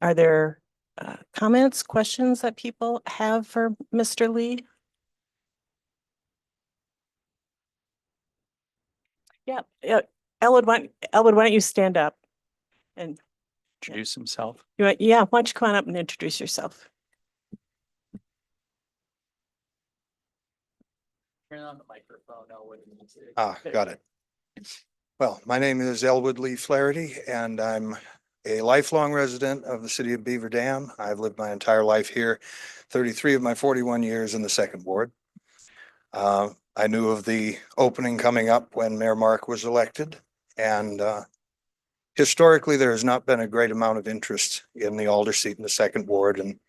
Are there comments, questions that people have for Mr. Lee? Yeah, Elwood, why don't you stand up and Introduce himself. why don't you come on up and introduce yourself? Turn on the microphone, Elwood. Got it. Well, my name is Elwood Lee Flaherty, and I'm a lifelong resident of the city of Beaver Dam. I've lived my entire life here, 33 of my 41 years in the second ward. I knew of the opening coming up when Mayor Mark was elected, and historically, there has not been a great amount of interest in the alder seat in the second ward. And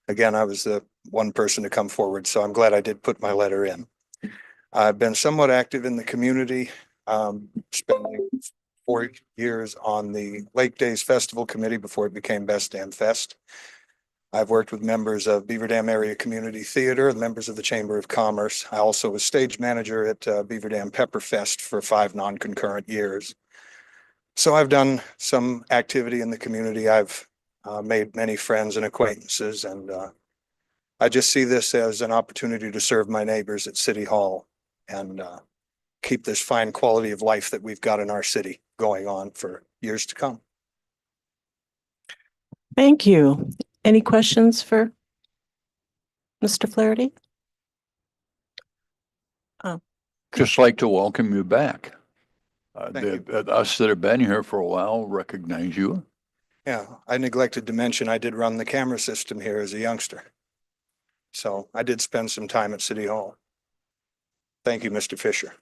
again, I was the one person to come forward, so I'm glad I did put my letter in. I've been somewhat active in the community, spending 4 years on the Lake Days Festival Committee before it became Best Dam Fest. I've worked with members of Beaver Dam Area Community Theater, members of the Chamber of Commerce. I also was stage manager at Beaver Dam Pepper Fest for 5 non-concurrent years. So I've done some activity in the community. I've made many friends and acquaintances, and I just see this as an opportunity to serve my neighbors at City Hall and keep this fine quality of life that we've got in our city going on for years to come. Thank you. Any questions for Mr. Flaherty? Just like to welcome you back. Thank you. Us that have been here for a while recognize you. Yeah, I neglected to mention I did run the camera system here as a youngster. So I did spend some time at City Hall. Thank you, Mr. Fisher.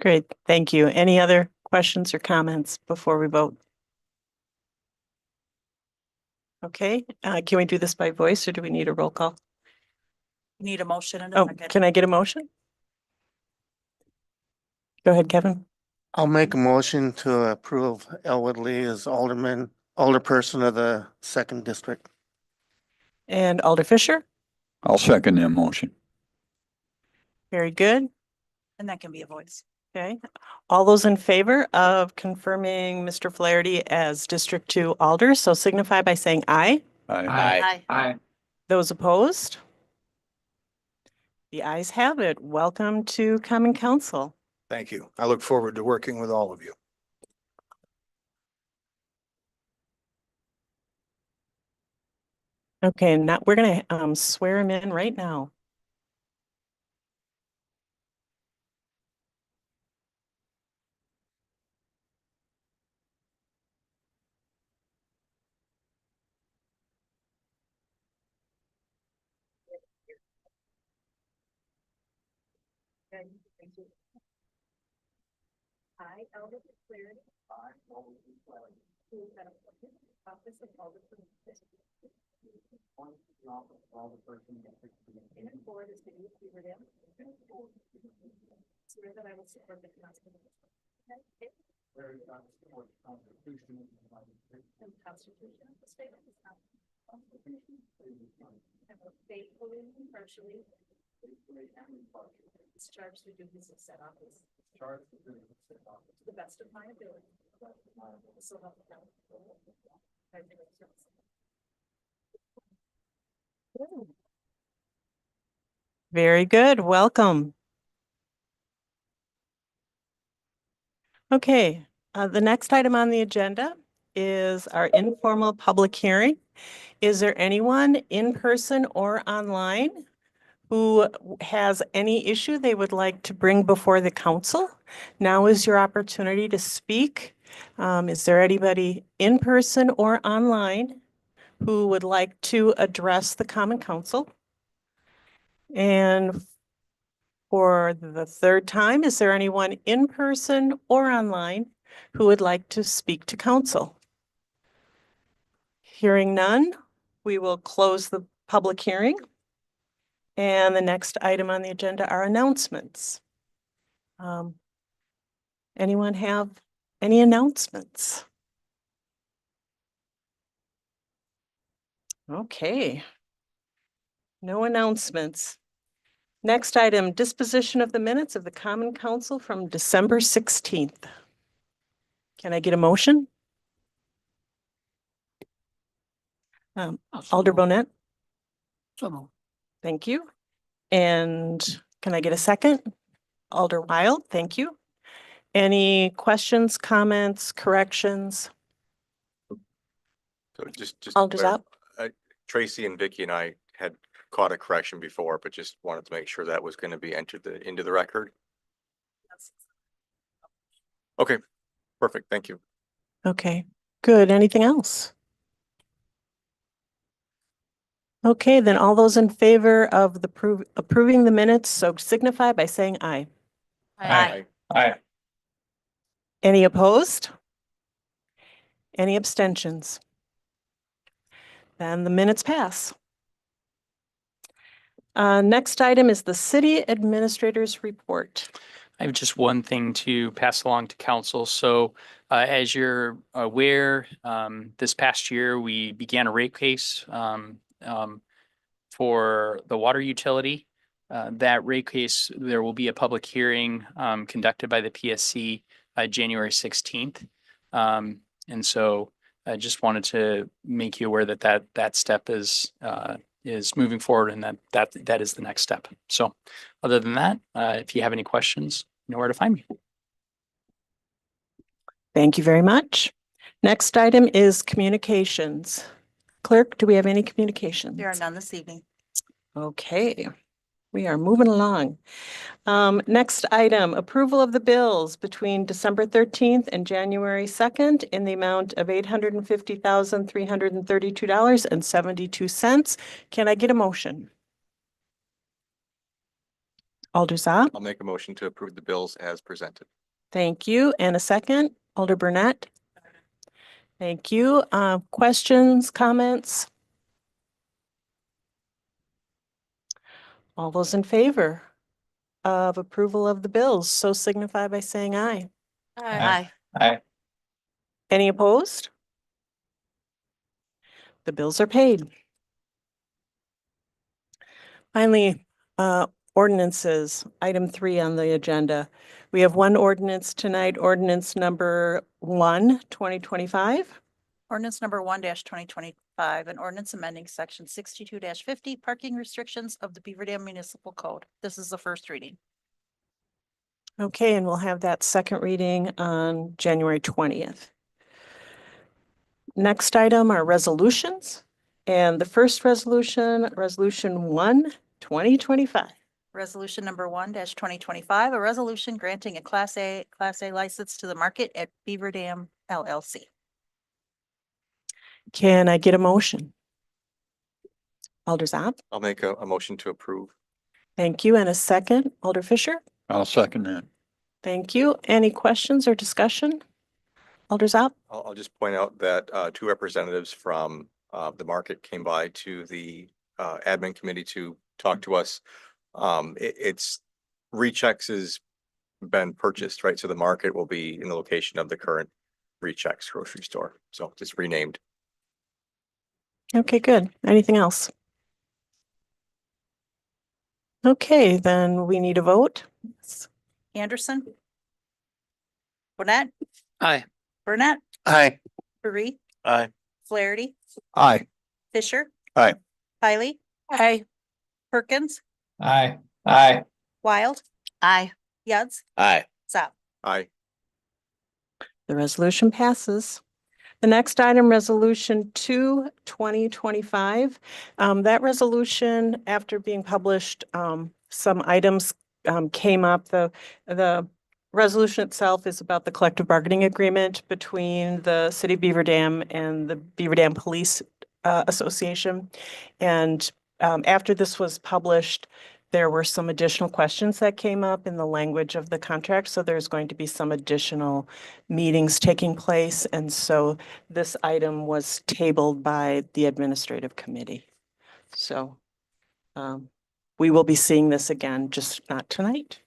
Great, thank you. Any other questions or comments before we vote? Okay, can we do this by voice or do we need a roll call? Need a motion and Oh, a second. can I get a motion? Go ahead, Kevin. I'll make a motion to approve Elwood Lee as alderperson of the second district. And Alder Fisher? I'll second that motion. Very good. And that can be a voice. Okay, all those in favor of confirming Mr. Flaherty as District 2 Alder, so signify by saying aye. Aye. Those opposed? The ayes have it. Welcome to Common Council. Thank you. I look forward to working with all of you. Okay, now we're gonna swear him in right now. I, Elwood Flaherty. Who is an appointed office of alderperson. In and for the city of Beaver Dam. Swear that I will support the Constitution. And Constitution of the state of Wisconsin. And will faithfully and impartially. Discharge the duties of said office. To the best of my ability. So help me God. Very good. Welcome. Okay, the next item on the agenda is our informal public hearing. Is there anyone in person or online who has any issue they would like to bring before the council? Now is your opportunity to speak. Is there anybody in person or online who would like to address the Common Council? And for the third time, is there anyone in person or online who would like to speak to council? Hearing none, we will close the public hearing. And the next item on the agenda are announcements. Anyone have any announcements? Okay. No announcements. Next item, disposition of the minutes of the Common Council from December 16th. Can I get a motion? Alder Bonet? Thank you. And can I get a second? Alder Wild, thank you. Any questions, comments, corrections? So just. Alder's clar- up. Tracy and Vicky and I had caught a correction before, but just wanted to make sure that was going to be entered into the record. Okay, perfect. Thank you. Okay, good. Anything else? Okay, then all those in favor of the approving the minutes, so signify by saying aye. Aye. Aye. Any opposed? Any abstentions? Then the minutes pass. Next item is the city administrator's report. I have just one thing to pass along to council. So as you're aware, this past year, we began a rate case for the water utility. That rate case, there will be a public hearing conducted by the PSC January 16th. And so I just wanted to make you aware that that step is moving forward and that is the next step. So other than that, if you have any questions, you know where to find me. Thank you very much. Next item is communications. Clerk, do we have any communications? There are none this evening. Okay, we are moving along. Next item, approval of the bills between December 13th and January 2nd in the amount of $850,332.72. Can I get a motion? Alder Zopp, I'll make a motion to approve the bills as presented. thank you. And a second, Alder Burnett. Thank you. Questions, comments? All those in favor of approval of the bills, so signify by saying aye. Aye. Aye. Any opposed? The bills are paid. Finally, ordinances, item 3 on the agenda. We have one ordinance tonight, ordinance number 1, 2025. Ordinance number 1-2025, an ordinance amending section 62-50 parking restrictions of the Beaver Dam Municipal Code. This is the first reading. Okay, and we'll have that second reading on January 20th. Next item are resolutions. And the first resolution, resolution 1, 2025. Resolution number 1-2025, a resolution granting a Class A license to the market at Beaver Dam LLC. Can I get a motion? Alder Zopp, I'll make a motion to approve. thank you. And a second, Alder Fisher, I'll second that. thank you. Any questions or discussion? Alder Zopp, I'll just point out that two representatives from the market came by to the admin committee to talk to us. It's Rechecks has been purchased, right? So the market will be in the location of the current Rechecks grocery store. So just renamed. okay, good. Anything else? Okay, then we need a vote. Anderson. Burnett. Aye. Burnett. Aye. Barry. Aye. Flaherty. Aye. Fisher. Aye. Hiley. Aye. Perkins. Aye. Aye. Wild. Aye. Yads. Aye. Zap. Aye. The resolution passes. The next item, Resolution 2, 2025. That resolution, after being published, some items came up. The resolution itself is about the collective bargaining agreement between the City of Beaver Dam and the Beaver Dam Police Association. And after this was published, there were some additional questions that came up in the language of the contract. So there's going to be some additional meetings taking place. And so this item was tabled by the administrative committee. So we will be seeing this again, just not tonight.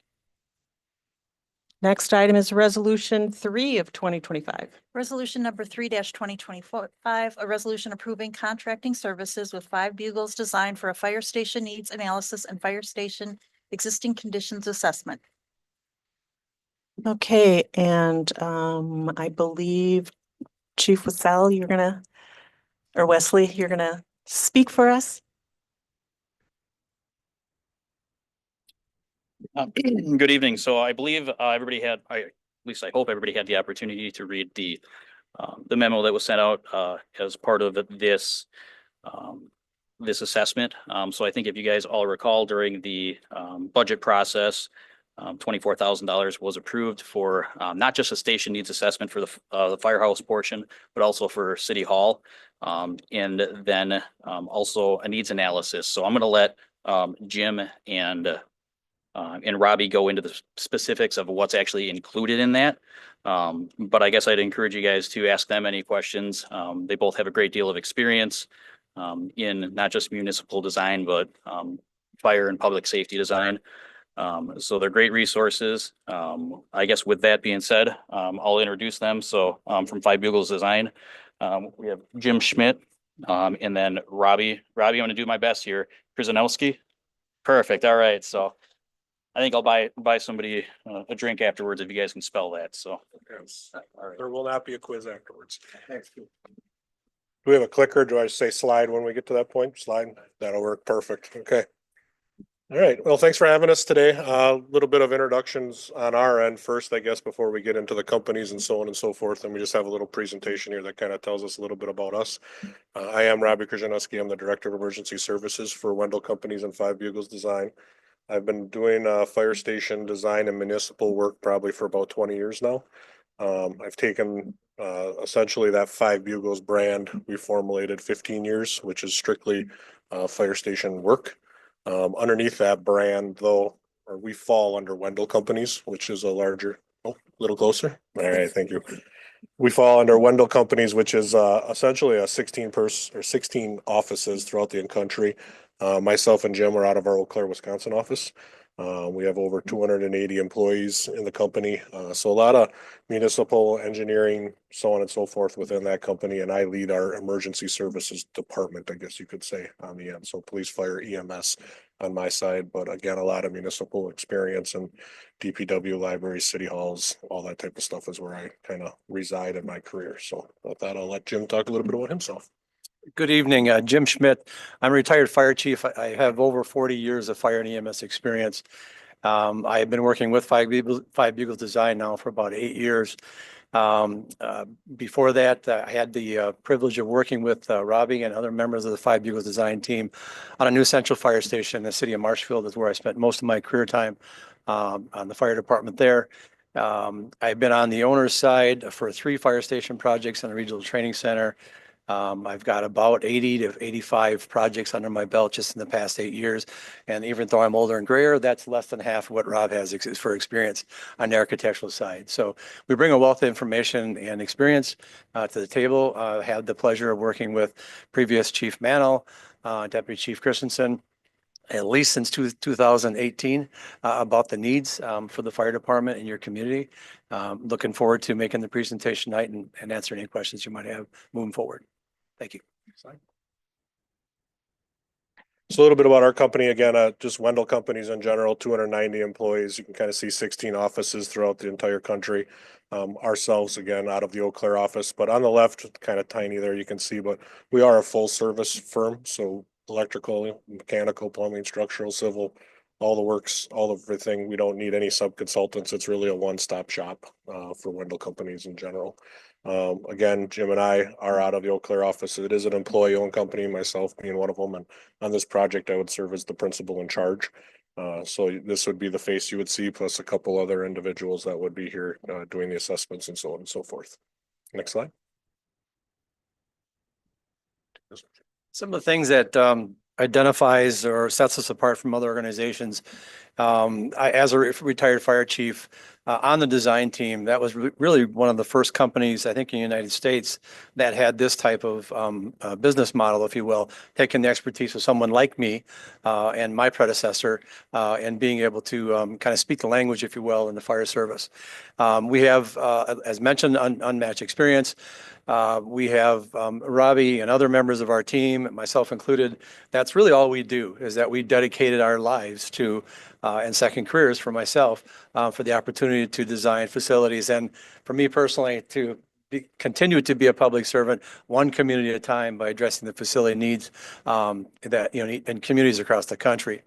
Next item is Resolution 3 of 2025. Resolution number 3-2025, a resolution approving contracting services with 5 Bugles designed for a fire station needs analysis and fire station existing conditions assessment. Okay, and I believe Chief Wassell, you're gonna or Wesley, you're going to speak for us? Good evening. So I believe everybody had, at least I hope everybody had the opportunity to read the memo that was sent out as part of this this assessment. So I think if you guys all recall during the budget process, $24,000 was approved for not just a station needs assessment for the firehouse portion, but also for City Hall. And then also a needs analysis. So I'm going to let Jim and Robbie go into the specifics of what's actually included in that. But I guess I'd encourage you guys to ask them any questions. They both have a great deal of experience in not just municipal design, but fire and public safety design. So they're great resources. I guess with that being said, I'll introduce them. So from Five Bugles Design, we have Jim Schmidt, and then Robbie. Robbie, I'm going to do my best here. Krzyzanowski. Perfect. All right. So I think I'll buy somebody a drink afterwards if you guys can spell that. So. All right. There will not be a quiz afterwards. Do we have a clicker? Do I say slide when we get to that point? Slide? That'll work. Perfect. Okay. All right. Well, thanks for having us today. A little bit of introductions on our end first, I guess, before we get into the companies and so on and so forth. And we just have a little presentation here that kind of tells us a little bit about us. I am Robbie Krzyzanowski. I'm the Director of Emergency Services for Wendell Companies and Five Bugles Design. I've been doing fire station design and municipal work probably for about 20 years now. I've taken essentially that Five Bugles brand we formulated 15 years, which is strictly fire station work. Underneath that brand though, or we fall under Wendell Companies, which is a larger, a little closer. All right, thank you. We fall under Wendell Companies, which is essentially a 16 offices throughout the country. Myself and Jim are out of our Eau Claire, Wisconsin office. We have over 280 employees in the company. So a lot of municipal engineering, so on and so forth within that company. And I lead our emergency services department, I guess you could say, on the end. So police, fire, EMS on my side. But again, a lot of municipal experience and DPW libraries, city halls, all that type of stuff is where I kind of reside in my career. So with that, I'll let Jim talk a little bit about himself. Good evening, Jim Schmidt. I'm a retired fire chief. I have over 40 years of fire and EMS experience. I have been working with Five Bugles Design now for about 8 years. Before that, I had the privilege of working with Robbie and other members of the Five Bugles Design team on a new central fire station in the city of Marshfield, is where I spent most of my career time on the fire department there. I've been on the owner's side for 3 fire station projects and a regional training center. I've got about 80 to 85 projects under my belt just in the past 8 years. And even though I'm older and grayer, that's less than half of what Rob has for experience on the architectural side. So we bring a wealth of information and experience to the table. I had the pleasure of working with previous Chief Mannell, Deputy Chief Christensen, at least since 2018 about the needs for the fire department in your community. Looking forward to making the presentation tonight and answering any questions you might have moving forward. Thank you. So a little bit about our company, again, just Wendell Companies in general, 290 employees. You can kind of see 16 offices throughout the entire country. Ourselves, again, out of the Eau Claire office, but on the left, kind of tiny there, you can see, but we are a full service firm. So electrical, mechanical, plumbing, structural, civil, all the works, all of everything. We don't need any sub-consultants. It's really a one-stop shop for Wendell Companies in general. Again, Jim and I are out of the Eau Claire office. It is an employee-owned company, myself being one of them. And on this project, I would serve as the principal in charge. So this would be the face you would see, plus a couple other individuals that would be here doing the assessments and so on and so forth. Next slide. Some of the things that identifies or sets us apart from other organizations. As a retired fire chief on the design team, that was really one of the first companies, I think, in the United States that had this type of business model, if you will, taking the expertise of someone like me and my predecessor and being able to kind of speak the language, if you will, in the fire service. We have, as mentioned, unmatched experience. We have Robbie and other members of our team, myself included. That's really all we do, is that we dedicated our lives to and second careers for myself for the opportunity to design facilities, and for me personally to continue to be a public servant, one community at a time by addressing the facility needs that, in communities across the country.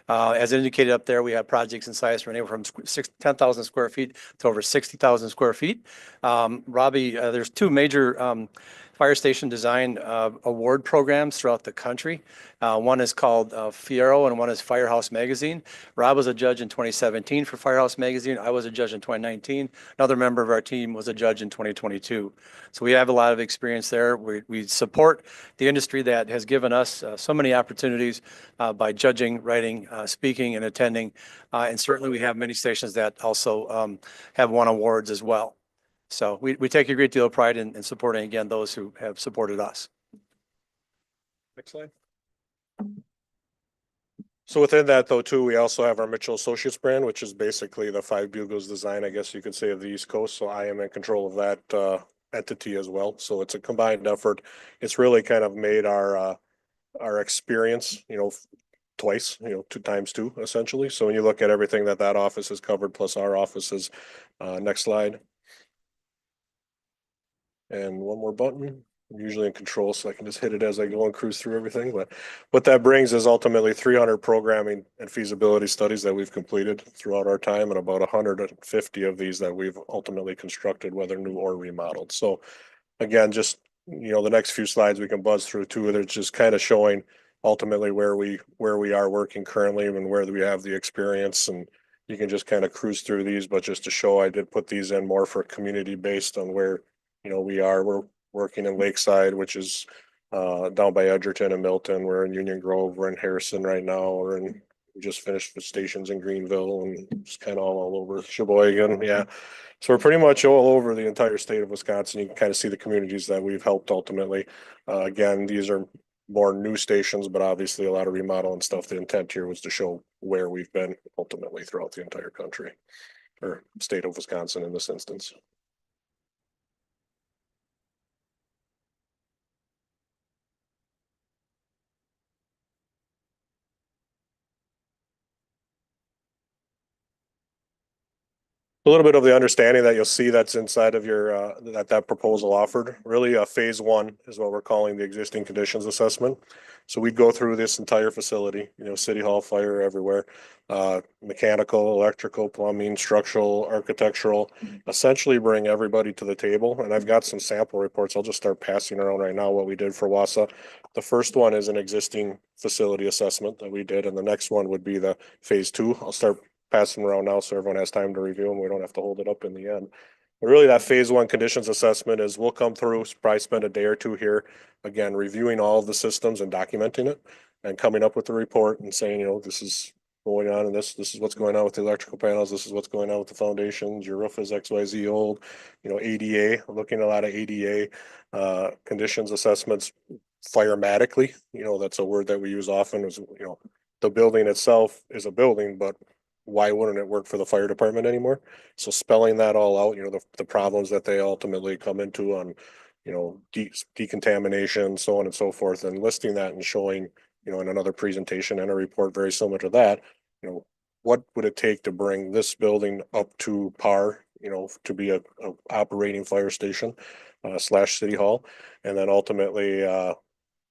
As indicated up there, we have projects in size from anywhere from 10,000 square feet to over 60,000 square feet. Robbie, there's two major fire station design award programs throughout the country. One is called Fiero and one is Firehouse Magazine. Rob was a judge in 2017 for Firehouse Magazine. I was a judge in 2019. Another member of our team was a judge in 2022. So we have a lot of experience there. We support the industry that has given us so many opportunities by judging, writing, speaking, and attending. And certainly we have many stations that also have won awards as well. So we take a great deal of pride in supporting, again, those who have supported us. Next slide. So within that though, too, we also have our Mitchell Associates brand, which is basically the Five Bugles design, I guess you could say, of the East Coast. So I am in control of that entity as well. So it's a combined effort. It's really kind of made our experience, twice, 2x2 essentially. So when you look at everything that office has covered plus our offices, next slide. And one more button. I'm usually in control, so I can just hit it as I go and cruise through everything. But what that brings is ultimately 300 programming and feasibility studies that we've completed throughout our time, and about 150 of these that we've ultimately constructed, whether new or remodeled. So again, just, the next few slides we can buzz through too. They're just kind of showing ultimately where we are working currently and where we have the experience, and you can just kind of cruise through these. But just to show, I did put these in more for community based on where we're working in Lakeside, which is down by Edgerton and Milton. We're in Union Grove. We're in Harrison right now. We just finished the stations in Greenville and just kind of all over Sheboygan. Yeah. So we're pretty much all over the entire state of Wisconsin. You can kind of see the communities that we've helped ultimately. Again, these are more new stations, but obviously a lot of remodel and stuff. The intent here was to show where we've been ultimately throughout the entire country or state of Wisconsin in this instance. A little bit of the understanding that you'll see that's inside of your that proposal offered. Really, phase one is what we're calling the existing conditions assessment. So we go through this entire facility, city hall, fire everywhere, mechanical, electrical, plumbing, structural, architectural, essentially bring everybody to the table. And I've got some sample reports. I'll just start passing around right now what we did for Wausau. The first one is an existing facility assessment that we did, and the next one would be the phase two. I'll start passing them around now so everyone has time to review them. We don't have to hold it up in the end. But really that phase one conditions assessment is we'll come through, probably spend a day or two here, again, reviewing all of the systems and documenting it and coming up with the report and saying, this is going on and this is what's going on with the electrical panels. This is what's going on with the foundations. Your roof is XYZ old, ADA, looking at a lot of ADA conditions assessments firematically. That's a word that we use often is, the building itself is a building, but why wouldn't it work for the fire department anymore? So spelling that all out, the problems that they ultimately come into on, decontamination, so on and so forth, and listing that and showing, in another presentation and a report very similar to that, what would it take to bring this building up to par, to be a operating fire station / city hall, and then ultimately,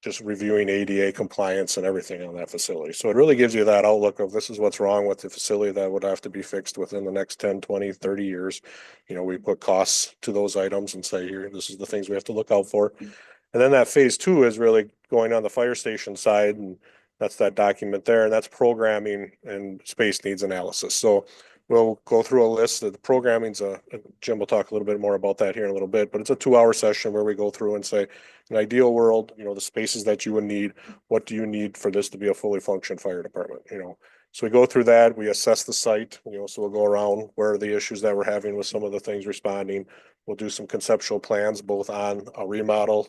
just reviewing ADA compliance and everything on that facility. So it really gives you that outlook of this is what's wrong with the facility that would have to be fixed within the next 10, 20, 30 years. We put costs to those items and say, here, this is the things we have to look out for. And then that phase two is really going on the fire station side. And that's that document there. And that's programming and space needs analysis. So we'll go through a list of the programming's Jim will talk a little bit more about that here in a little bit, but it's a 2-hour session where we go through and say, in an ideal world, the spaces that you would need, what do you need for this to be a fully functioned fire department, So we go through that, we assess the site, so we'll go around where are the issues that we're having with some of the things responding. We'll do some conceptual plans, both on a remodel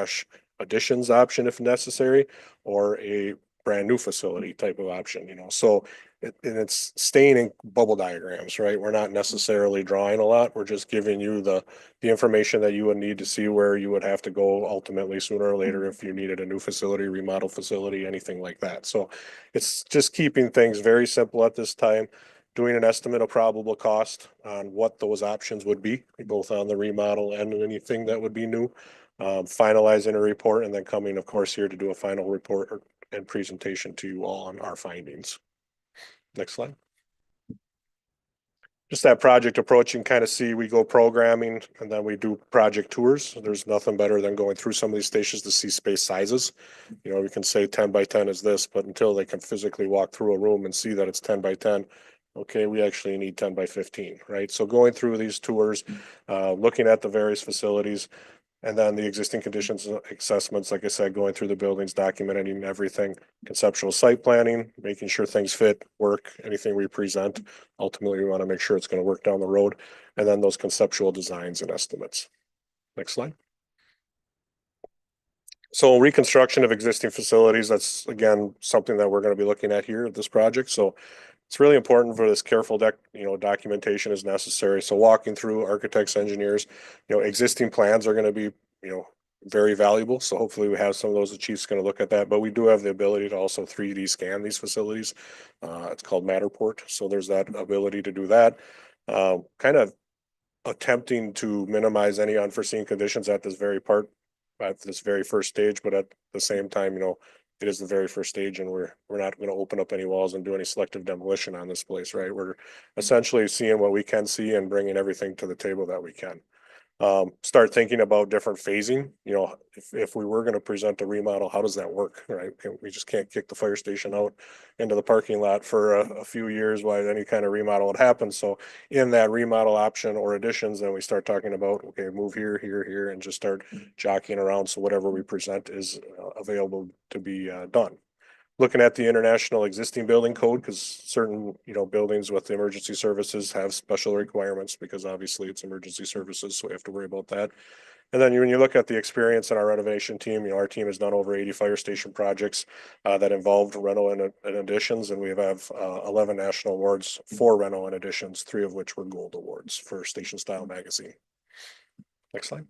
/ additions option if necessary, or a brand new facility type of option, So it's staying in bubble diagrams, right? We're not necessarily drawing a lot. We're just giving you the information that you would need to see where you would have to go ultimately sooner or later if you needed a new facility, remodel facility, anything like that. So it's just keeping things very simple at this time, doing an estimate of probable cost on what those options would be, both on the remodel and anything that would be new. Finalizing a report and then coming, of course, here to do a final report and presentation to you all on our findings. Next slide. Just that project approach, you can kind of see we go programming and then we do project tours. There's nothing better than going through some of these stations to see space sizes. You know, we can say 10 by 10 is this, but until they can physically walk through a room and see that it's 10 by 10, okay, we actually need 10 by 15, right? So going through these tours, looking at the various facilities, and then the existing conditions assessments, like I said, going through the buildings, documenting everything, conceptual site planning, making sure things fit, work, anything we present. Ultimately, we want to make sure it's going to work down the road. And then those conceptual designs and estimates. Next slide. So reconstruction of existing facilities, that's again, something that we're going to be looking at here at this project. So it's really important for this careful documentation is necessary. So walking through architects, engineers, existing plans are going to be, very valuable. So hopefully we have some of those, the chief's going to look at that, but we do have the ability to also 3D scan these facilities. It's called Matterport. So there's that ability to do that. Kind of attempting to minimize any unforeseen conditions at this very first stage, but at the same time, it is the very first stage and we're not going to open up any walls and do any selective demolition on this place, right? We're essentially seeing what we can see and bringing everything to the table that we can. Start thinking about different phasing. If we were going to present a remodel, how does that work, right? We just can't kick the fire station out into the parking lot for a few years while any kind of remodel would happen. So in that remodel option or additions, then we start talking about, okay, move here, here, here, and just start jockeying around. So whatever we present is available to be done. Looking at the international existing building code, because certain, buildings with emergency services have special requirements because obviously it's emergency services. So we have to worry about that. And then when you look at the experience in our renovation team, our team has done over 80 fire station projects that involved rental and additions. And we have 11 national awards for rental and additions, 3 of which were gold awards for Station Style magazine. Next slide.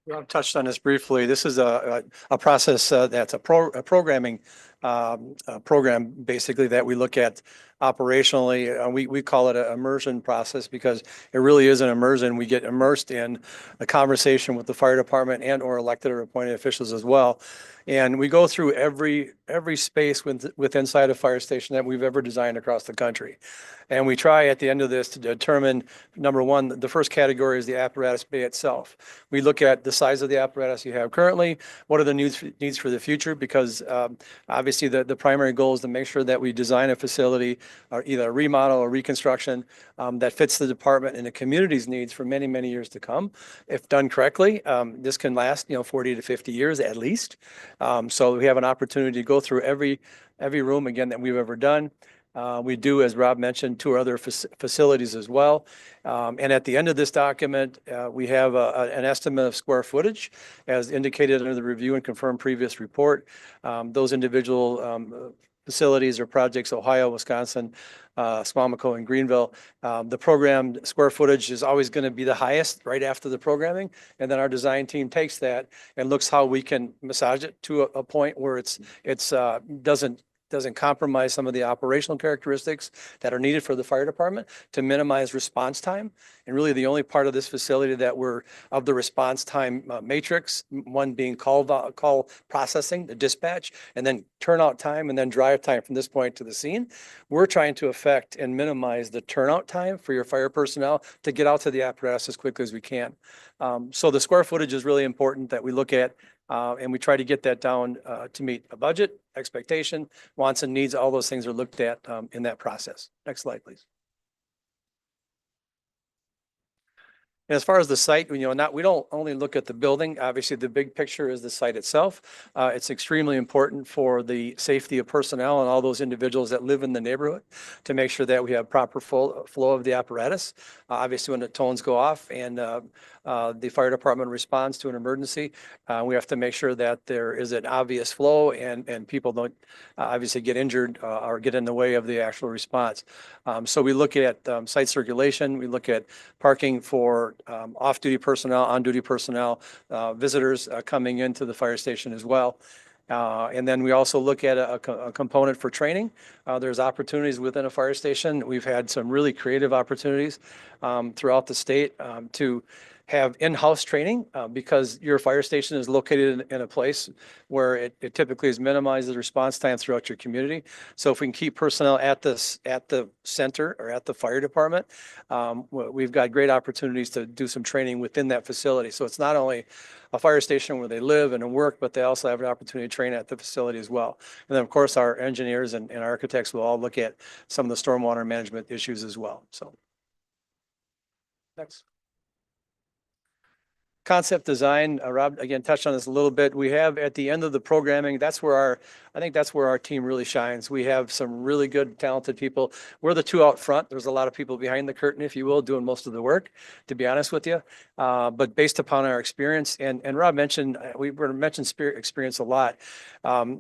We touched on this briefly. This is a process that's a programming program basically that we look at operationally. We call it an immersion process because it really is an immersion. We get immersed in a conversation with the fire department and or elected or appointed officials as well. And we go through every space with inside a fire station that we've ever designed across the country. And we try at the end of this to determine, number one, the first category is the apparatus bay itself. We look at the size of the apparatus you have currently, what are the needs for the future, because obviously the primary goal is to make sure that we design a facility or either a remodel or reconstruction that fits the department and the community's needs for many, many years to come. If done correctly, this can last, 40 to 50 years at least. So we have an opportunity to go through every room again that we've ever done. We do, as Rob mentioned, 2 other facilities as well. And at the end of this document, we have an estimate of square footage as indicated under the review and confirmed previous report. Those individual facilities or projects, Ohio, Wisconsin, Swamico, and Greenville. The program square footage is always going to be the highest right after the programming. And then our design team takes that and looks how we can massage it to a point where it's doesn't compromise some of the operational characteristics that are needed for the fire department to minimize response time. And really the only part of this facility that we're of the response time matrix, one being call processing, the dispatch, and then turnout time and then drive time from this point to the scene. We're trying to affect and minimize the turnout time for your fire personnel to get out to the apparatus as quickly as we can. So the square footage is really important that we look at. And we try to get that down to meet a budget, expectation, wants and needs. All those things are looked at in that process. Next slide, please. And as far as the site, we don't only look at the building. Obviously, the big picture is the site itself. It's extremely important for the safety of personnel and all those individuals that live in the neighborhood to make sure that we have proper flow of the apparatus. Obviously, when the tones go off and the fire department responds to an emergency, we have to make sure that there is an obvious flow and people don't obviously get injured or get in the way of the actual response. So we look at site circulation. We look at parking for off-duty personnel, on-duty personnel, visitors coming into the fire station as well. And then we also look at a component for training. There's opportunities within a fire station. We've had some really creative opportunities throughout the state to have in-house training because your fire station is located in a place where it typically is minimizes response time throughout your community. So if we can keep personnel at the center or at the fire department, we've got great opportunities to do some training within that facility. So it's not only a fire station where they live and work, but they also have an opportunity to train at the facility as well. And then, of course, our engineers and architects will all look at some of the stormwater management issues as well. So next. Concept design, Rob, again, touched on this a little bit. We have at the end of the programming, I think that's where our team really shines. We have some really good, talented people. We're the two out front. There's a lot of people behind the curtain, if you will, doing most of the work, to be honest with you. But based upon our experience, and Rob mentioned, we mentioned experience a lot.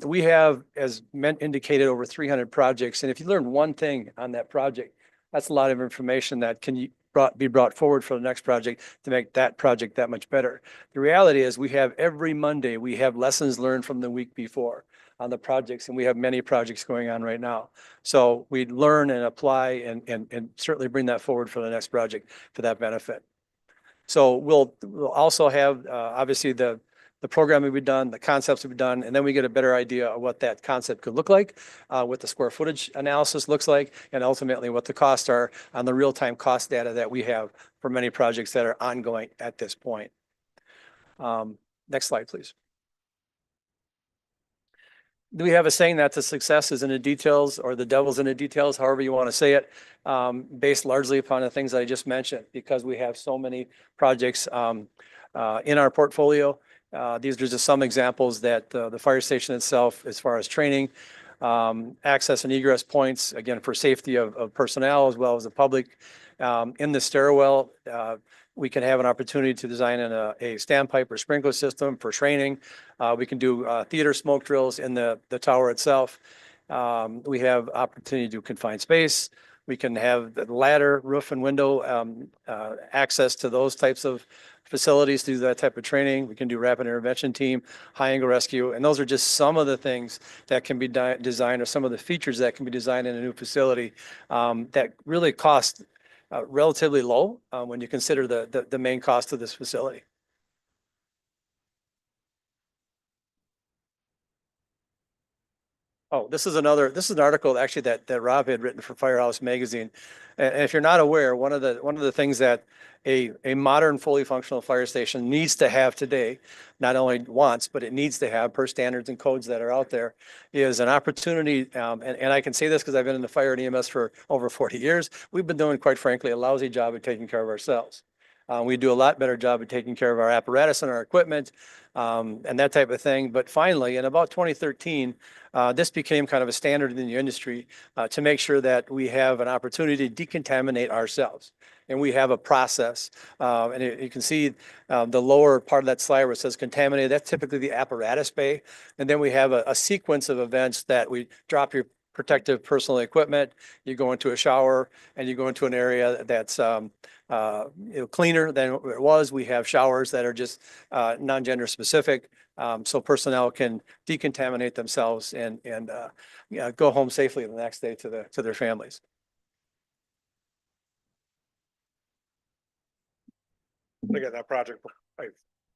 We have, as indicated, over 300 projects. And if you learn one thing on that project, that's a lot of information that can be brought forward for the next project to make that project that much better. The reality is every Monday, we have lessons learned from the week before on the projects, and we have many projects going on right now. So we learn and apply and certainly bring that forward for the next project for that benefit. So we'll also have obviously the programming we've done, the concepts we've done, and then we get a better idea of what that concept could look like, what the square footage analysis looks like, and ultimately what the costs are on the real-time cost data that we have for many projects that are ongoing at this point. Next slide, please. Do we have a saying that the success is in the details, or the devil's in the details, however you want to say it, based largely upon the things that I just mentioned, because we have so many projects in our portfolio. These are just some examples that the fire station itself, as far as training, access and egress points, again, for safety of personnel as well as the public. In the stairwell, we can have an opportunity to design in a standpipe or sprinkler system for training. We can do theater smoke drills in the tower itself. We have opportunity to do confined space. We can have the ladder, roof and window access to those types of facilities to do that type of training. We can do rapid intervention team, high angle rescue. And those are just some of the things that can be designed, or some of the features that can be designed in a new facility that really cost relatively low when you consider the main cost of this facility. Oh, this is an article actually that Rob had written for Firehouse Magazine. And if you're not aware, one of the things that a modern, fully functional fire station needs to have today, not only wants, but it needs to have per standards and codes that are out there, is an opportunity. And I can say this because I've been in the fire and EMS for over 40 years. We've been doing, quite frankly, a lousy job of taking care of ourselves. We do a lot better job of taking care of our apparatus and our equipment and that type of thing. But finally, in about 2013, this became kind of a standard in the industry to make sure that we have an opportunity to decontaminate ourselves. And we have a process. And you can see the lower part of that slide where it says contaminated. That's typically the apparatus bay. And then we have a sequence of events that we drop your protective personal equipment, you go into a shower, and you go into an area that's cleaner than it was. We have showers that are just non-gender specific, so personnel can decontaminate themselves and go home safely the next day to their families. Again, that project, I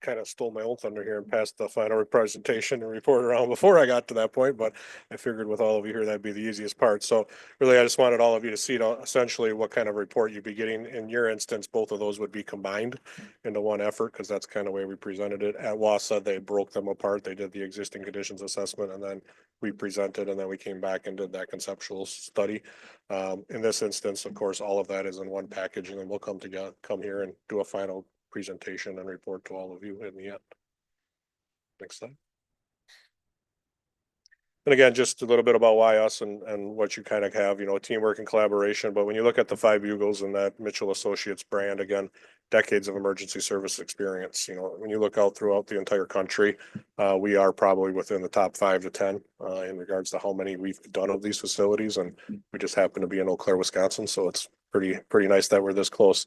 kind of stole my own thunder here and passed the final presentation and report around before I got to that point, but I figured with all of you here, that'd be the easiest part. So really, I just wanted all of you to see essentially what kind of report you'd be getting. In your instance, both of those would be combined into one effort, because that's kind of the way we presented it. At WASA, they broke them apart. They did the existing conditions assessment, and then we presented, and then we came back and did that conceptual study. In this instance, of course, all of that is in one package, and then we'll come here and do a final presentation and report to all of you in the end. Next slide. And again, just a little bit about why us and what you kind of have, teamwork and collaboration. But when you look at the Five Bugles and that Mitchell Associates brand, again, decades of emergency service experience. When you look out throughout the entire country, we are probably within the top 5 to 10 in regards to how many we've done of these facilities. And we just happen to be in Eau Claire, Wisconsin. So it's pretty nice that we're this close.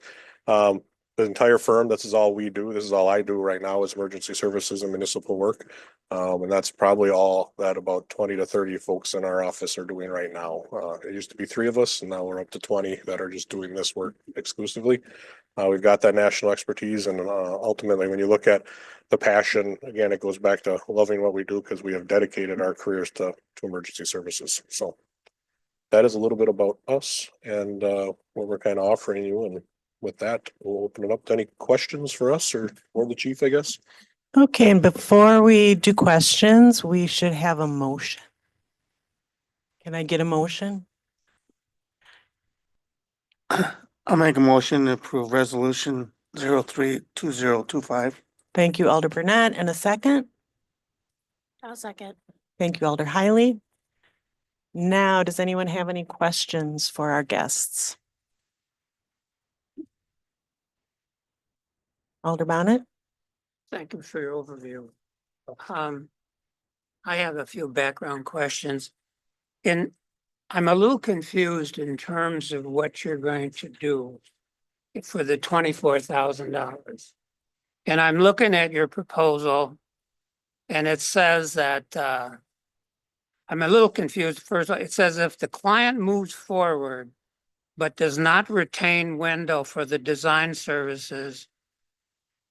the entire firm, this is all we do. This is all I do right now is emergency services and municipal work. And that's probably all that about 20 to 30 folks in our office are doing right now. It used to be 3 of us and now we're up to 20 that are just doing this work exclusively. We've got that national expertise and ultimately when you look at the passion, again, it goes back to loving what we do because we have dedicated our careers to emergency services. So that is a little bit about us and what we're kind of offering you. And with that, we'll open it up to any questions for us or the chief, I guess. Okay, and before we do questions, we should have a motion. Can I get a motion? I'll make a motion to approve resolution 032025. Thank you, Alder Burnett. And a second? I'll second. Thank you, Alder Hiley. Now, does anyone have any questions for our guests? Alder Bonnet? Thank you for your overview. I have a few background questions. I'm a little confused in terms of what you're going to do for the $24,000. And I'm looking at your proposal and it says that, I'm a little confused. First, it says if the client moves forward, but does not retain Wendell for the design services,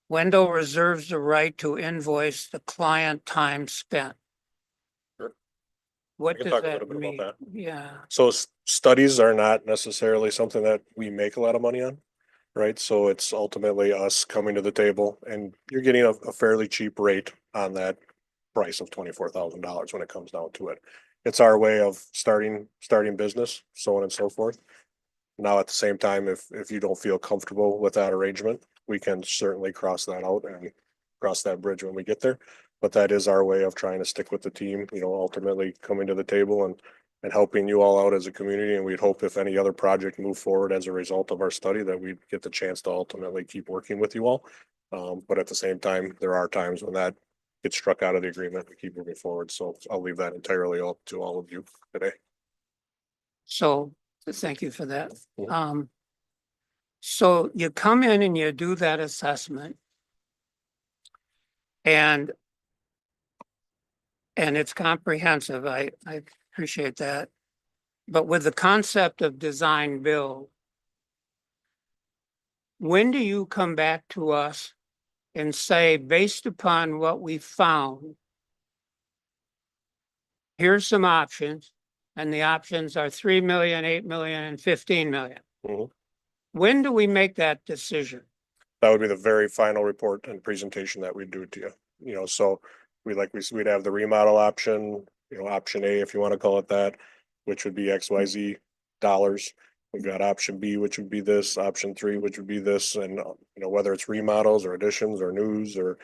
Wendell reserves the right to invoice the client time spent. Sure. What I can does talk a that little bit mean? about Yeah, So studies are not necessarily something that we make a lot of money on, right? So it's ultimately us coming to the table and you're getting a fairly cheap rate on that price of $24,000 when it comes down to it. It's our way of starting business, so on and so forth. Now, at the same time, if you don't feel comfortable with that arrangement, we can certainly cross that out and cross that bridge when we get there. But that is our way of trying to stick with the team, you know, ultimately coming to the table and helping you all out as a community. And we'd hope if any other project move forward as a result of our study, that we'd get the chance to ultimately keep working with you all. But at the same time, there are times when that gets struck out of the agreement, we keep moving forward. So I'll leave that entirely up to all of you today. so thank you for that. Mhm. So you come in and you do that assessment. And it's comprehensive. I appreciate that. But with the concept of design build, when do you come back to us and say, based upon what we found, here's some options, and the options are 3 million, 8 million, and 15 million. Mhm. When do we make that decision? That would be the very final report and presentation that we'd do to you. You know, so we'd have the remodel option, you know, option A, if you want to call it that, which would be XYZ dollars. We've got option B, which would be this, option 3, which would be this, and you know, whether it's remodels or additions or news or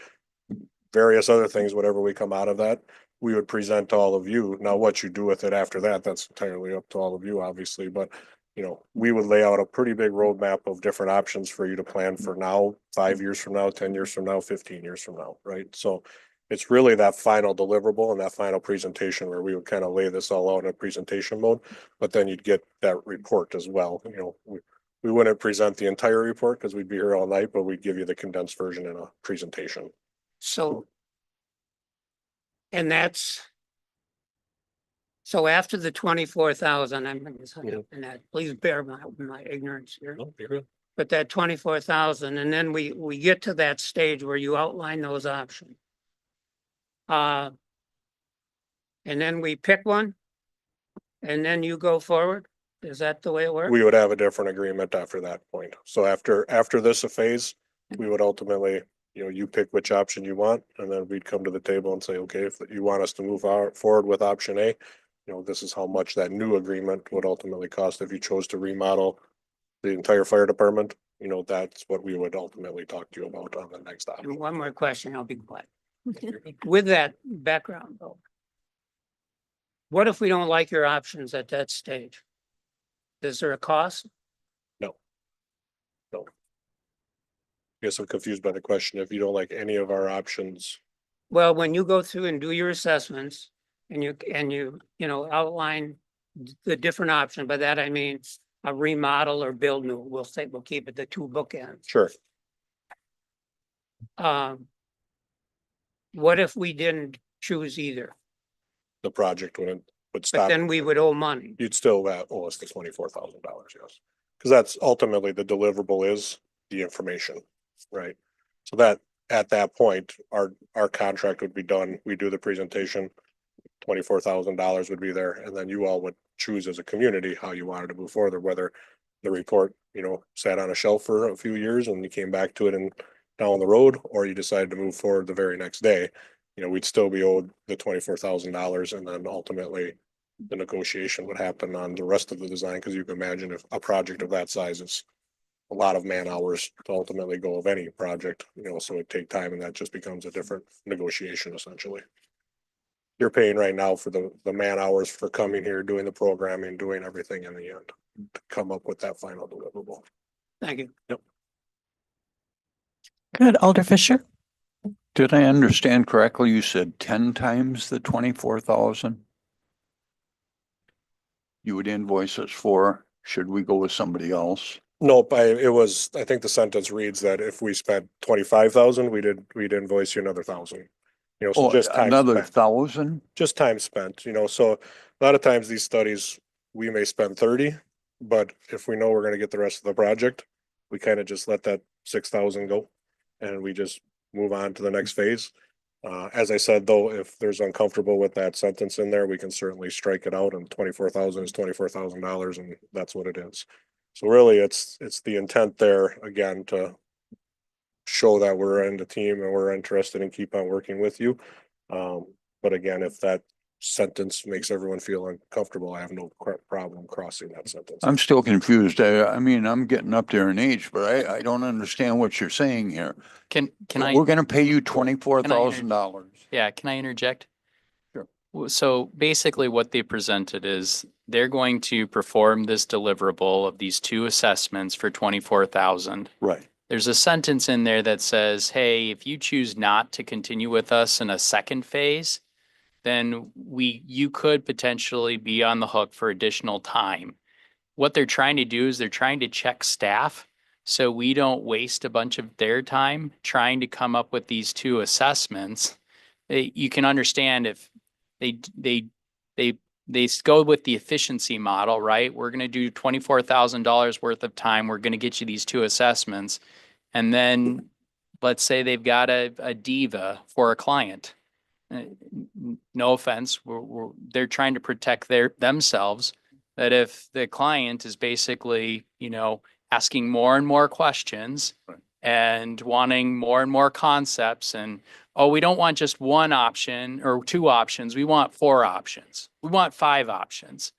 various other things, whatever we come out of that, we would present to all of you. Now, what you do with it after that, that's entirely up to all of you, obviously, but you know, we would lay out a pretty big roadmap of different options for you to plan for now, 5 years from now, 10 years from now, 15 years from now, right? So it's really that final deliverable and that final presentation where we would kind of lay this all out in a presentation mode, but then you'd get that report as well. You know, we wouldn't present the entire report because we'd be here all night, but we'd give you the condensed version in a presentation. So, and that's, so after the 24,000, and that, please bear my ignorance here. No, you're good. But that 24,000, and then we get to that stage where you outline those options. And then we pick one, and then you go forward. Is that the way it works? We would have a different agreement after that point. So after this phase, we would ultimately, you know, you pick which option you want, and then we'd come to the table and say, okay, if you want us to move forward with option A, you know, this is how much that new agreement would ultimately cost if you chose to remodel the entire fire department. You know, that's what we would ultimately talk to you about on the next option. And one more question, I'll be quiet. With that background though, what if we don't like your options at that stage? Is there a cost? No. I guess I'm confused by the question. If you don't like any of our options, Well, when you go through and do your assessments and you know, outline the different options, by that I mean a remodel or build new, we'll keep it the 2 bookends. sure. what if we didn't choose either? The project would But stop. then we would owe money. You'd still owe us the $24,000, yes. Because that's ultimately the deliverable is the information, right? So that, at that point, our contract would be done. We do the presentation. $24,000 would be there, and then you all would choose as a community how you wanted to move forward, whether the report, sat on a shelf for a few years and you came back to it and down the road, or you decided to move forward the very next day. We'd still be owed the $24,000, and then ultimately the negotiation would happen on the rest of the design, because you can imagine if a project of that size is a lot of man hours to ultimately go of any project, so it'd take time, and that just becomes a different negotiation essentially. You're paying right now for the man hours for coming here, doing the programming, doing everything in the end to come up with that final deliverable. Thank you. Good. Alder Fisher? Did I understand correctly? You said 10 times the 24,000? You would invoice us for, should we go with somebody else? Nope, I think the sentence reads that if we spent 25,000, we'd invoice you another 1,000. So Oh, just time another spent. 1,000? Just time spent, so a lot of times these studies, we may spend 30, but if we know we're gonna get the rest of the project, we kind of just let that 6,000 go and we just move on to the next phase. As I said, though, if there's uncomfortable with that sentence in there, we can certainly strike it out, and 24,000 is $24,000, and that's what it is. So really, it's the intent there, again, to show that we're in the team and we're interested in keep on working with you. But again, if that sentence makes everyone feel uncomfortable, I have no problem crossing that sentence. I'm still confused. I mean, I'm getting up there in age, but I don't understand what you're saying here. Can I? We're gonna pay you $24,000. Yeah, can I interject? Sure. So basically what they presented is they're going to perform this deliverable of these two assessments for 24,000. Right. There's a sentence in there that says, hey, if you choose not to continue with us in a second phase, then you could potentially be on the hook for additional time. What they're trying to do is they're trying to check staff so we don't waste a bunch of their time trying to come up with these two assessments. You can understand if they go with the efficiency model, right? We're going to do $24,000 worth of time. We're going to get you these two assessments. And then let's say they've got a diva for a client. No offense, they're trying to protect themselves. That if the client is basically, asking more and more questions and wanting more and more concepts, and we don't want just one option or two options. We want 4 options. We want 5 options.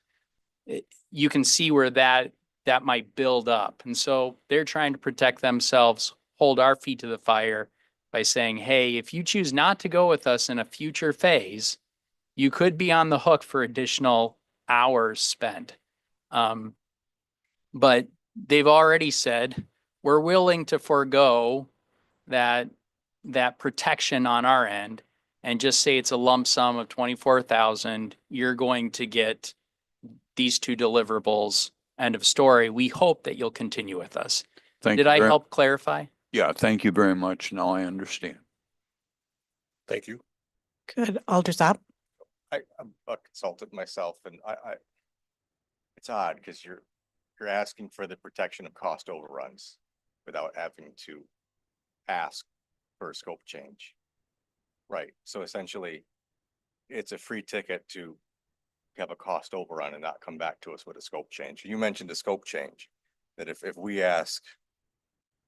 You can see where that might build up. And so they're trying to protect themselves, hold our feet to the fire by saying, hey, if you choose not to go with us in a future phase, you could be on the hook for additional hours spent. But they've already said, we're willing to forego that protection on our end and just say it's a lump sum of 24,000. You're going to get these 2 deliverables, end of story. We hope that you'll continue with us. Did I help clarify? Yeah, thank you very much. Now I understand. Thank you. Good. Alder Zopp? I'm a consultant myself, and it's odd because you're asking for the protection of cost overruns without having to ask for a scope change. Right. So essentially, it's a free ticket to have a cost overrun and not come back to us with a scope change. You mentioned a scope change, that if we ask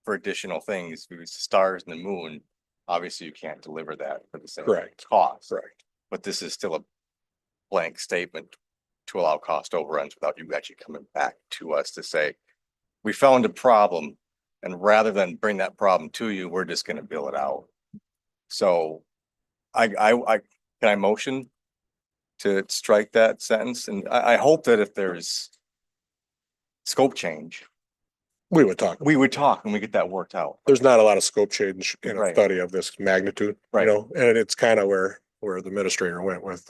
for additional things, the stars and the moon, obviously you can't deliver that for the same cost. Correct. But this is still a blank statement to allow cost overruns without you actually coming back to us to say, we found a problem, and rather than bring that problem to you, we're just going to bill it out. So can I motion to strike that sentence? And I hope that if there's scope change, We would talk. we would talk and we get that worked out. There's not a lot of scope change in a Right. study of this magnitude, Right. And it's kind of where the administrator went with,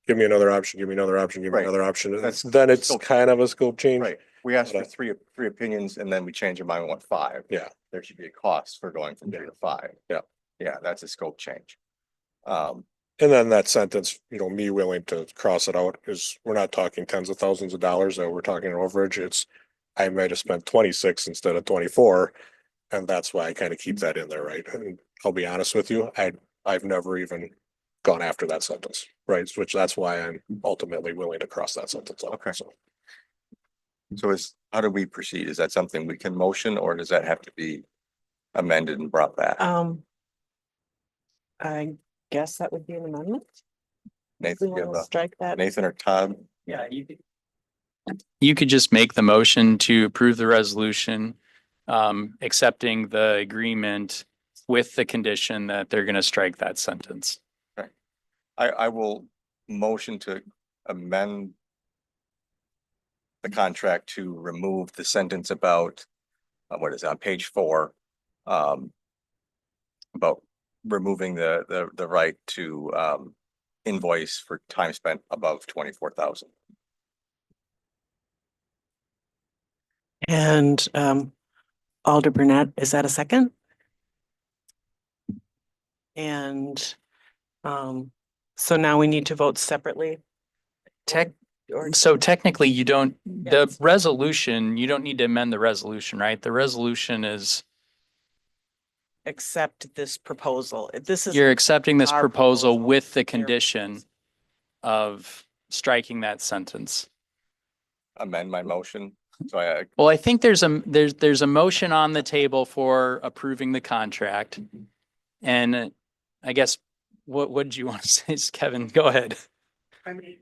give me another option, give me another option, give me Right. another option. That's Then it's scope kind of a scope change. Right. We asked for But, three opinions and then we changed our mind, we want 5. Yeah. there should be a cost for going from bid to five. Yeah, yeah, that's a scope change. And then that sentence, me willing to cross it out is, we're not talking tens of thousands of dollars, that we're talking an overage. It's, I might have spent 26 instead of 24. And that's why I kind of keep that in there, right? And I'll be honest with you, I've never even gone after that sentence, right? Which that's why I'm ultimately willing to cross that sentence out. Okay. So So how do we proceed? Is that something we can motion, or does that have to be amended and brought back? I guess that would be an amendment. We Nathan, you want have to strike that. Nathan or Todd? Yeah, you could just make the motion to approve the resolution, accepting the agreement with the condition that they're going to strike that sentence. I will motion to amend the contract to remove the sentence about, what is it, on page 4, about removing the right to, invoice for time spent above 24,000. And Alder Burnett, is that a second? And so now we need to vote separately. So technically you don't, the Yes. resolution, you don't need to amend the resolution, right? The resolution is, Accept this proposal. This is. you're accepting this our proposal proposal. with the Your condition proposal. of striking that sentence. Amend my motion. So I, Well, I think there's a motion on the table for approving the contract. And I guess, what did you want to say, Kevin? Go ahead. I mean.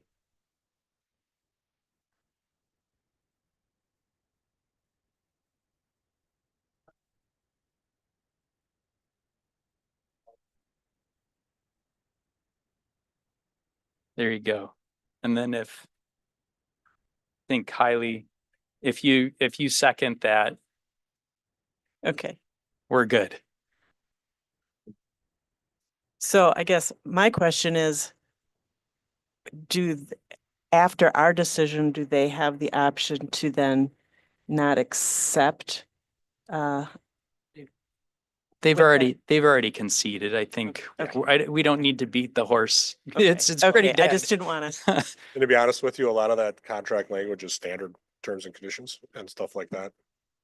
There you go. And then I think Kylie, if you second that, Okay. we're good. So I guess my question is, after our decision, do they have the option to then not accept? They've With already conceded. I think Okay. we don't need to beat the horse. Okay. It's pretty Okay, I dead. just didn't want to. and to be honest with you, a lot of that contract language is standard terms and conditions and stuff like that.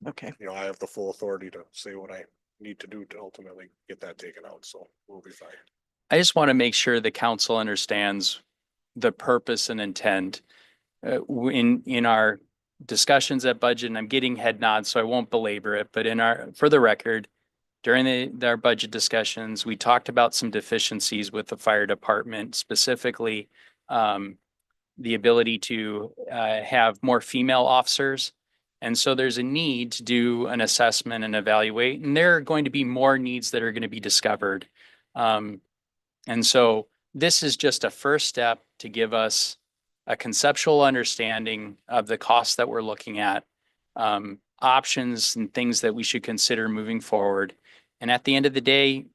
Okay. I have the full authority to say what I need to do to ultimately get that taken out. So we'll be fine. I just want to make sure the council understands the purpose and intent in our discussions at budget. And I'm getting head nods, so I won't belabor it. But for the record, during our budget discussions, we talked about some deficiencies with the fire department, specifically the ability to have more female officers. And so there's a need to do an assessment and evaluate, and there are going to be more needs that are going to be discovered. And so this is just a first step to give us a conceptual understanding of the costs that we're looking at, options and things that we should consider moving forward. And at the end of the day,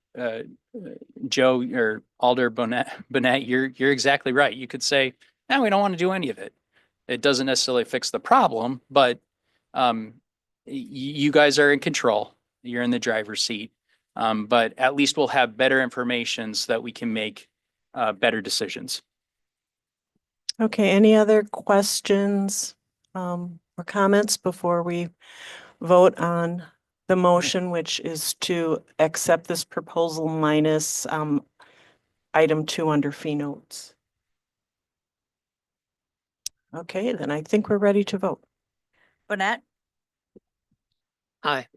Joe or Alder Burnett, you're exactly right. You could say, no, we don't want to do any of it. It doesn't necessarily fix the problem, but you guys are in control. You're in the driver's seat. But at least we'll have better information so that we can make better decisions. Okay, any other questions or comments before we vote on the motion, which is to accept this proposal minus item 2 under fee notes? Okay, then I think we're ready to vote. Burnett, Aye.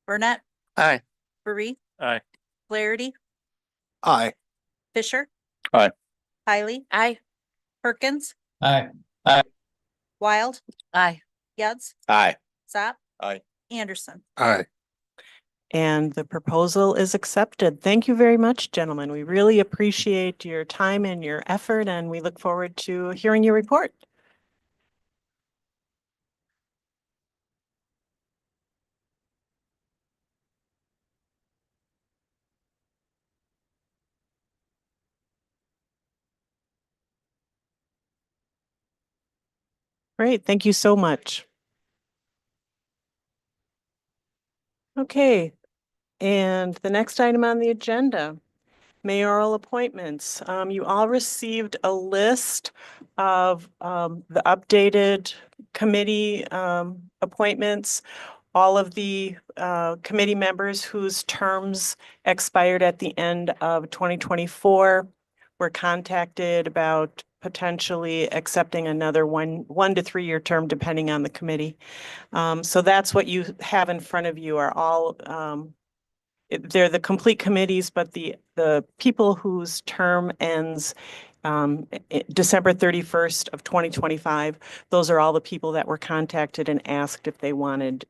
Burnett, Aye. Barry. Aye. Flaherty, Aye. Fisher. Aye. Kylie. Aye. Perkins. Aye. Wild. Aye. Yads. Aye. Zap. Aye. Anderson. Aye. And the proposal is accepted. Thank you very much, gentlemen. We really appreciate your time and your effort, and we look forward to hearing your report. Great, thank you so much. Okay, and the next item on the agenda, mayoral appointments. You all received a list of the updated committee appointments. All of the committee members whose terms expired at the end of 2024 were contacted about potentially accepting another one to 3 year term, depending on the committee. So that's what you have in front of you are all they're the complete committees, but the people whose term ends December 31st of 2025, those are all the people that were contacted and asked if they wanted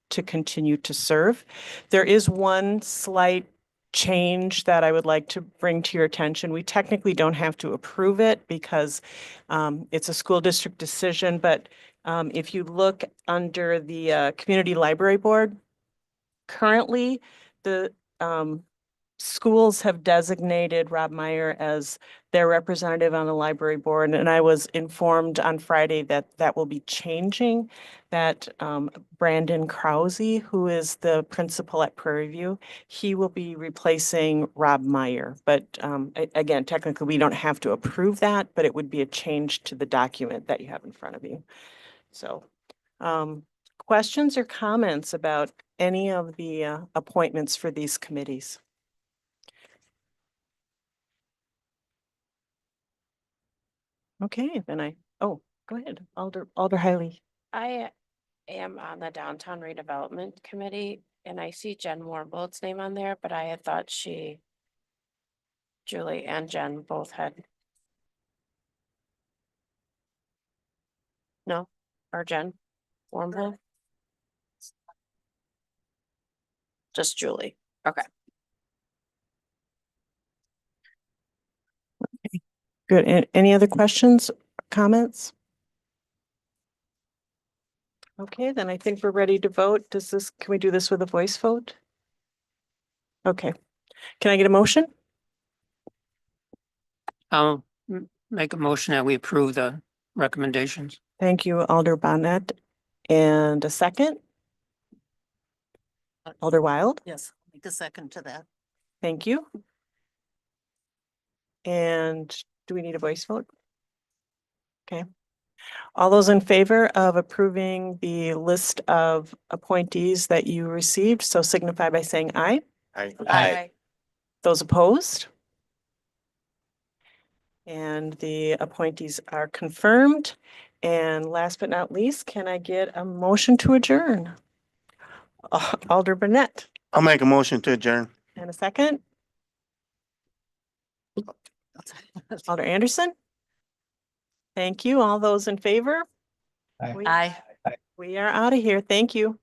to continue to serve. There is one slight change that I would like to bring to your attention. We technically don't have to approve it because it's a school district decision, but if you look under the Community Library Board, currently the schools have designated Rob Meyer as their representative on the library board. And I was informed on Friday that that will be changing, that Brandon Krause, who is the principal at Prairie View, he will be replacing Rob Meyer. But again, technically, we don't have to approve that, but it would be a change to the document that you have in front of you. So questions or comments about any of the appointments for these committees? Okay, then go ahead, Alder Hiley. I am on the Downtown Redevelopment Committee and I see Jen Warmblood's name on there, but I had thought Julie and Jen both had. No, or Jen Warmblood? Just Julie. Okay. Good. Any other questions, comments? Okay, then I think we're ready to vote. Can we do this with a voice vote? Okay. Can I get a motion? I'll make a motion that we approve the recommendations. Thank you, Alder Bonnet. And a second? Alder Wild? Yes, make a second to that. Thank you. And do we need a voice vote? Okay. All those in favor of approving the list of appointees that you received, so signify by saying aye. Aye. Those opposed? And the appointees are confirmed. And last but not least, can I get a motion to adjourn? Alder Burnett, I'll make a motion to adjourn. and a second. Alder Anderson? Thank you. All those in favor? Aye. We are out of here. Thank you.